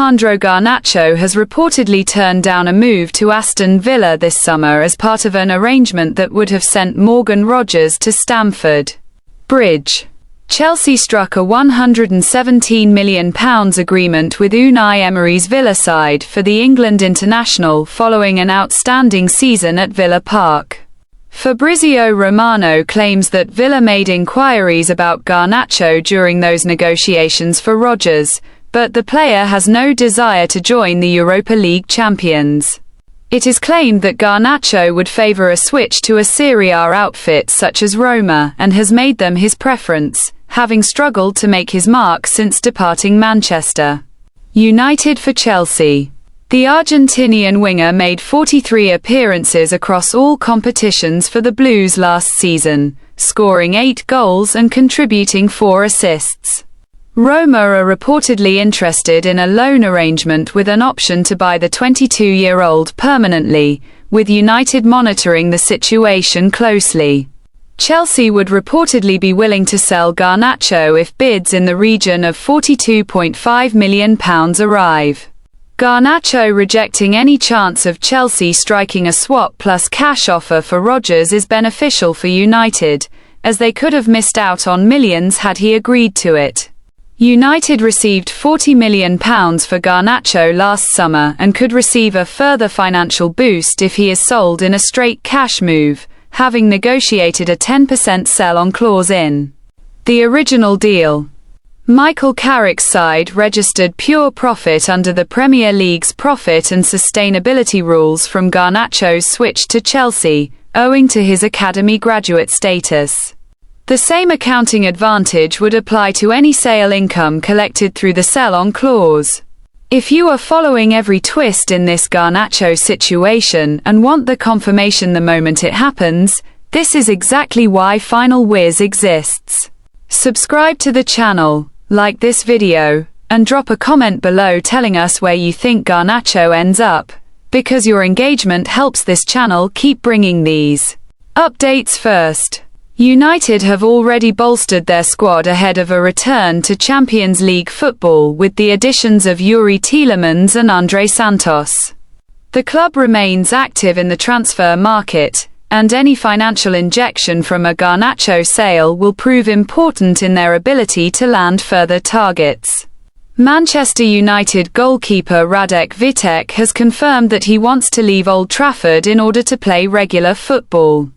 Lisandro Garnacho has reportedly turned down a move to Aston Villa this summer as part of an arrangement that would have sent Morgan Rogers to Stamford Bridge. Chelsea struck a £117 million agreement with Unai Emery's Villa side for the England international following an outstanding season at Villa Park. Fabrizio Romano claims that Villa made inquiries about Garnacho during those negotiations for Rogers, but the player has no desire to join the Europa League champions. It is claimed that Garnacho would favour a switch to a Serie A outfit such as Roma and has made them his preference, having struggled to make his mark since departing Manchester United for Chelsea. The Argentinian winger made 43 appearances across all competitions for the Blues last season, scoring 8 goals and contributing 4 assists. Roma are reportedly interested in a loan arrangement with an option to buy the 22-year-old permanently, with United monitoring the situation closely. Chelsea would reportedly be willing to sell Garnacho if bids in the region of £42.5 million arrive. Garnacho rejecting any chance of Chelsea striking a swap plus cash offer for Rogers is beneficial for United, as they could have missed out on millions had he agreed to it. United received £40 million for Garnacho last summer and could receive a further financial boost if he is sold in a straight cash move, having negotiated a 10% sell-on clause in the original deal. Michael Carrick's side registered pure profit under the Premier League's profit and sustainability rules from Garnacho's switch to Chelsea, owing to his academy graduate status. The same accounting advantage would apply to any sale income collected through the sell-on clause. If you are following every twist in this Garnacho situation and want the confirmation the moment it happens, this is exactly why Final Whiz exists. Subscribe to the channel, like this video, and drop a comment below telling us where you think Garnacho ends up, because your engagement helps this channel keep bringing these updates first. United have already bolstered their squad ahead of a return to Champions League football with the additions of Yuri Tielemans and Andre Santos. The club remains active in the transfer market, and any financial injection from a Garnacho sale will prove important in their ability to land further targets. Manchester United goalkeeper Radek Vitek has confirmed that he wants to leave Old Trafford in order to play regular football.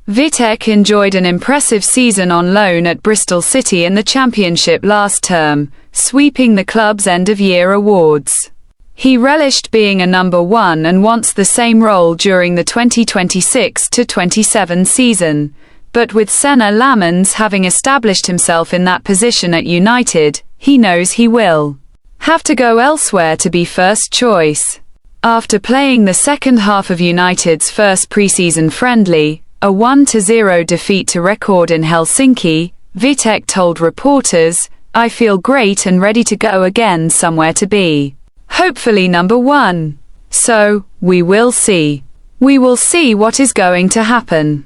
Vitek enjoyed an impressive season on loan at Bristol City in the Championship last term, sweeping the club's end-of-year awards. He relished being a number 1 and wants the same role during the 2026-27 season, but with Senna Lamens having established himself in that position at United, he knows he will have to go elsewhere to be first choice. After playing the second half of United's first pre-season friendly, a 1-0 defeat to record in Helsinki, Vitek told reporters, "I feel great and ready to go again somewhere to be. Hopefully number 1. So, we will see. We will see what is going to happen.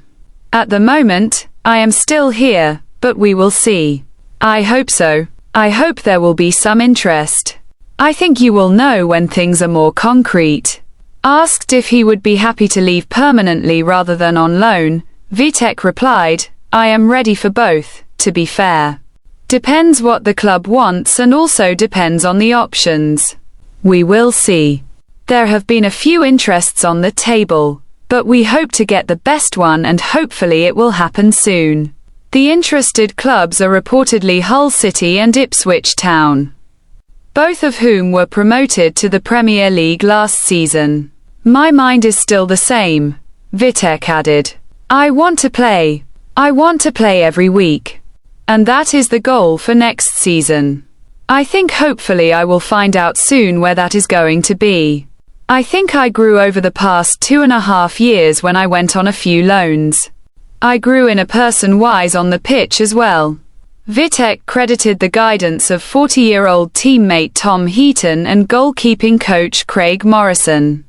At the moment, I am still here, but we will see. I hope so. I hope there will be some interest. I think you will know when things are more concrete." Asked if he would be happy to leave permanently rather than on loan, Vitek replied, "I am ready for both, to be fair. Depends what the club wants and also depends on the options. We will see. There have been a few interests on the table, but we hope to get the best one and hopefully it will happen soon." The interested clubs are reportedly Hull City and Ipswich Town, both of whom were promoted to the Premier League last season. "My mind is still the same," Vitek added. I want to play every week. And that is the goal for next season. I think hopefully I will find out soon where that is going to be. I think I grew over the past 2.5 years when I went on a few loans. I grew in a person wise on the pitch as well." Vitek credited the guidance of 40-year-old teammate Tom Heaton and goalkeeping coach Craig Morrison.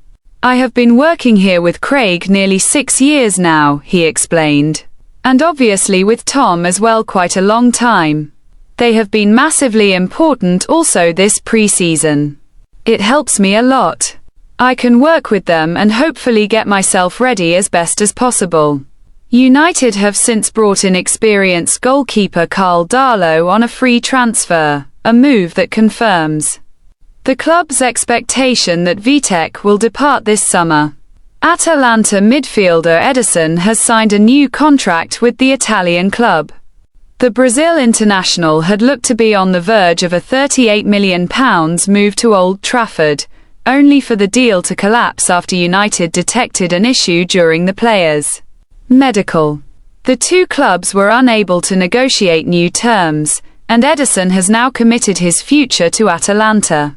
"I have been working here with Craig nearly 6 years now," he explained. "And obviously with Tom as well quite a long time. They have been massively important also this pre-season. It helps me a lot. I can work with them and hopefully get myself ready as best as possible. United have since brought in experienced goalkeeper Karl Darlow on a free transfer, a move that confirms the club's expectation that Vitek will depart this summer. Atalanta midfielder Ederson has signed a new contract with the Italian club. The Brazil international had looked to be on the verge of a £38 million move to Old Trafford, only for the deal to collapse after United detected an issue during the player's medical. The two clubs were unable to negotiate new terms, and Ederson has now committed his future to Atalanta.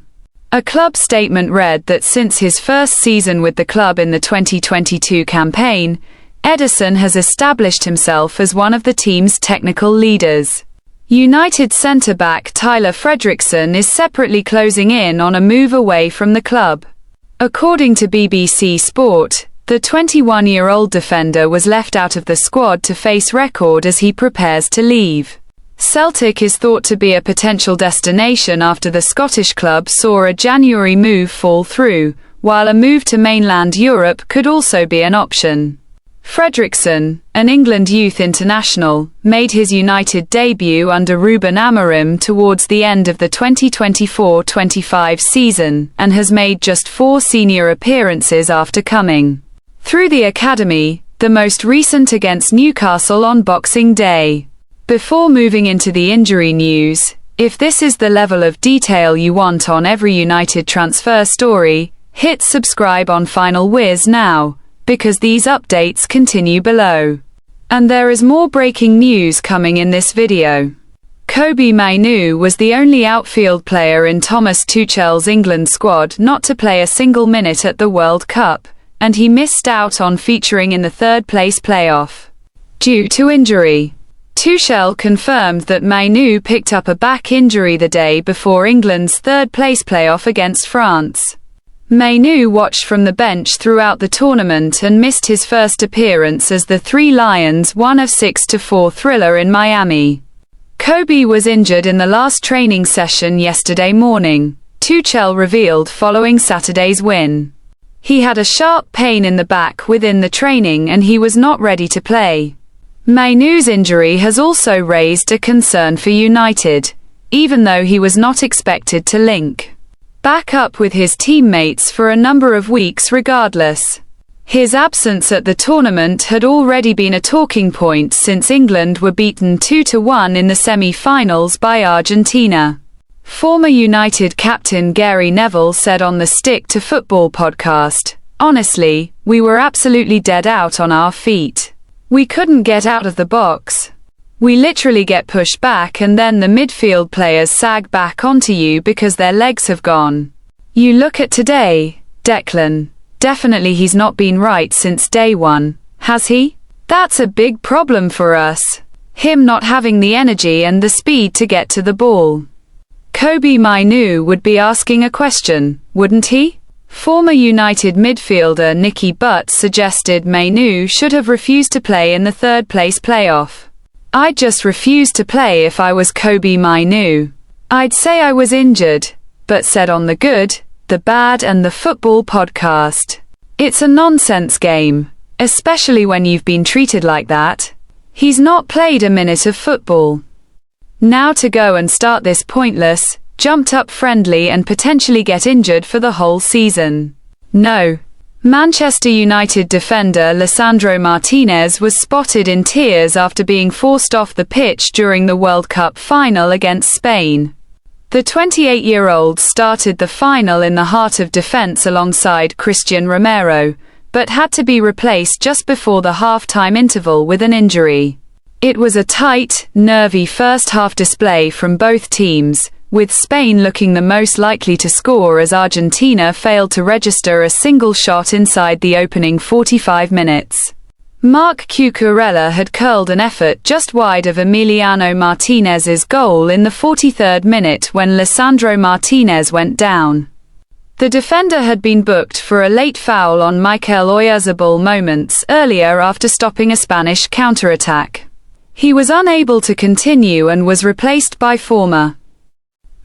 A club statement read that since his first season with the club in the 2022 campaign, Ederson has established himself as one of the team's technical leaders. United centre-back Tyler Fredriksson is separately closing in on a move away from the club. According to BBC Sport, the 21-year-old defender was left out of the squad to face record as he prepares to leave. Celtic is thought to be a potential destination after the Scottish club saw a January move fall through, while a move to mainland Europe could also be an option. Fredriksson, an England youth international, made his United debut under Ruben Amorim towards the end of the 2024-25 season, and has made just 4 senior appearances after coming through the academy, the most recent against Newcastle on Boxing Day. Before moving into the injury news, if this is the level of detail you want on every United transfer story, hit subscribe on Final Whiz now, because these updates continue below. And there is more breaking news coming in this video. Kobbie Mainoo was the only outfield player in Thomas Tuchel's England squad not to play a single minute at the World Cup, and he missed out on featuring in the third-place playoff due to injury. Tuchel confirmed that Mainoo picked up a back injury the day before England's third-place playoff against France. Mainoo watched from the bench throughout the tournament and missed his first appearance as the Three Lions won a 6-4 thriller in Miami. Kobbie was injured in the last training session yesterday morning, Tuchel revealed following Saturday's win. He had a sharp pain in the back within the training and he was not ready to play. Mainoo's injury has also raised a concern for United, even though he was not expected to link back up with his teammates for a number of weeks regardless. His absence at the tournament had already been a talking point since England were beaten 2-1 in the semi-finals by Argentina. Former United captain Gary Neville said on the Stick to Football podcast, "Honestly, we were absolutely dead out on our feet. We couldn't get out of the box. We literally get pushed back and then the midfield players sag back onto you because their legs have gone. You look at today, Declan. Definitely he's not been right since day one, has he? That's a big problem for us. Him not having the energy and the speed to get to the ball." Kobbie Mainoo would be asking a question, wouldn't he? Former United midfielder Nicky Butt suggested Mainoo should have refused to play in the third-place playoff. "I'd just refuse to play if I was Kobbie Mainoo. I'd say I was injured," Butt said on the Good, the Bad and the Football podcast. "It's a nonsense game, especially when you've been treated like that. He's not played a minute of football. Now to go and start this pointless, jumped-up friendly and potentially get injured for the whole season. No." Manchester United defender Lisandro Martinez was spotted in tears after being forced off the pitch during the World Cup final against Spain. The 28-year-old started the final in the heart of defense alongside Christian Romero, but had to be replaced just before the half-time interval with an injury. It was a tight, nervy first-half display from both teams, with Spain looking the most likely to score as Argentina failed to register a single shot inside the opening 45 minutes. Marc Cucurella had curled an effort just wide of Emiliano Martinez's goal in the 43rd minute when Lisandro Martinez went down. The defender had been booked for a late foul on Mikel Oyarzabal moments earlier after stopping a Spanish counterattack. He was unable to continue and was replaced by former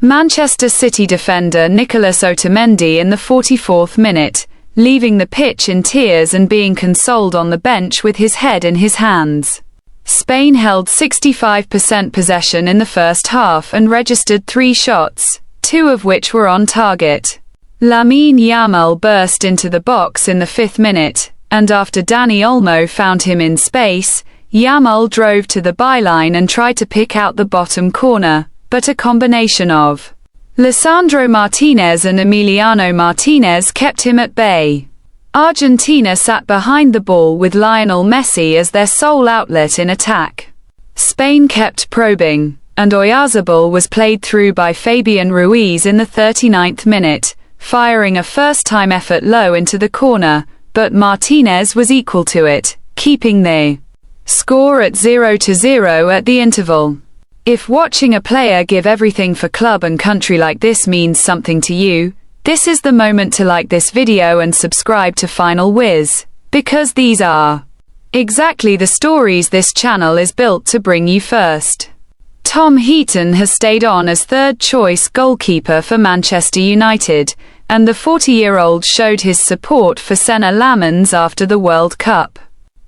Manchester City defender Nicolas Otamendi in the 44th minute, leaving the pitch in tears and being consoled on the bench with his head in his hands. Spain held 65% possession in the first half and registered 3 shots, 2 of which were on target. Lamine Yamal burst into the box in the 5th minute, and after Dani Olmo found him in space, Yamal drove to the byline and tried to pick out the bottom corner, but a combination of Lisandro Martinez and Emiliano Martinez kept him at bay. Argentina sat behind the ball with Lionel Messi as their sole outlet in attack. Spain kept probing, and Oyarzabal was played through by Fabian Ruiz in the 39th minute, firing a first-time effort low into the corner, but Martinez was equal to it, keeping the score at 0-0 at the interval. If watching a player give everything for club and country like this means something to you, this is the moment to like this video and subscribe to Final Whiz, because these are exactly the stories this channel is built to bring you first. Tom Heaton has stayed on as third-choice goalkeeper for Manchester United, and the 40-year-old showed his support for Senna Lamens after the World Cup.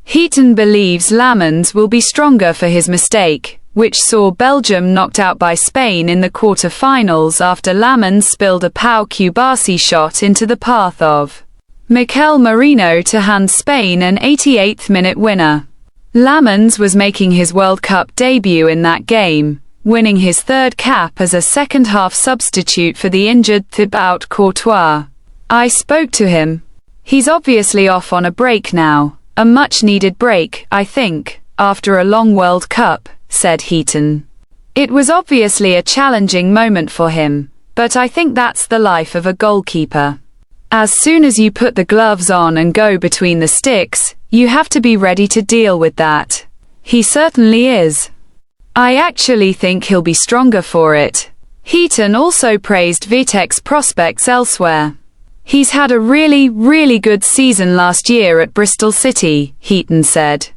Heaton believes Lamens will be stronger for his mistake, which saw Belgium knocked out by Spain in the quarter-finals after Lamens spilled a Pau Cubarsí shot into the path of Mikel Merino to hand Spain an 88th-minute winner. Lamens was making his World Cup debut in that game, winning his 3rd cap as a second-half substitute for the injured Thibaut Courtois. I spoke to him. He's obviously off on a break now, a much-needed break, I think, after a long World Cup, said Heaton. It was obviously a challenging moment for him, but I think that's the life of a goalkeeper. As soon as you put the gloves on and go between the sticks, you have to be ready to deal with that. He certainly is. I actually think he'll be stronger for it. Heaton also praised Vitek's prospects elsewhere. He's had a really good season last year at Bristol City, Heaton said.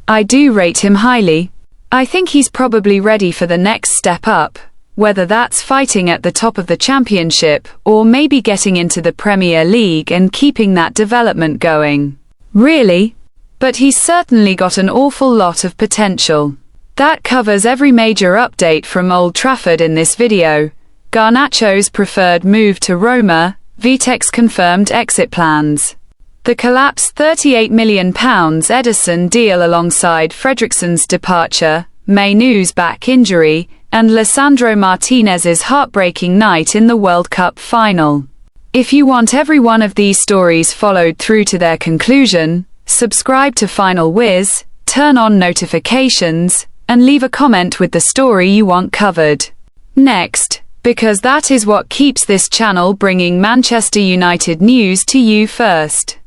I do rate him highly. I think he's probably ready for the next step up, whether that's fighting at the top of the championship or maybe getting into the Premier League and keeping that development going. Really? But he's certainly got an awful lot of potential. That covers every major update from Old Trafford in this video. Garnacho's preferred move to Roma, Vitek's confirmed exit plans. The collapsed £38 million Ederson deal alongside Fredriksson's departure, Mainoo's back injury, and Lisandro Martinez's heartbreaking night in the World Cup final. If you want every one of these stories followed through to their conclusion, subscribe to Final Whiz, turn on notifications, and leave a comment with the story you want covered next, because that is what keeps this channel bringing Manchester United news to you first.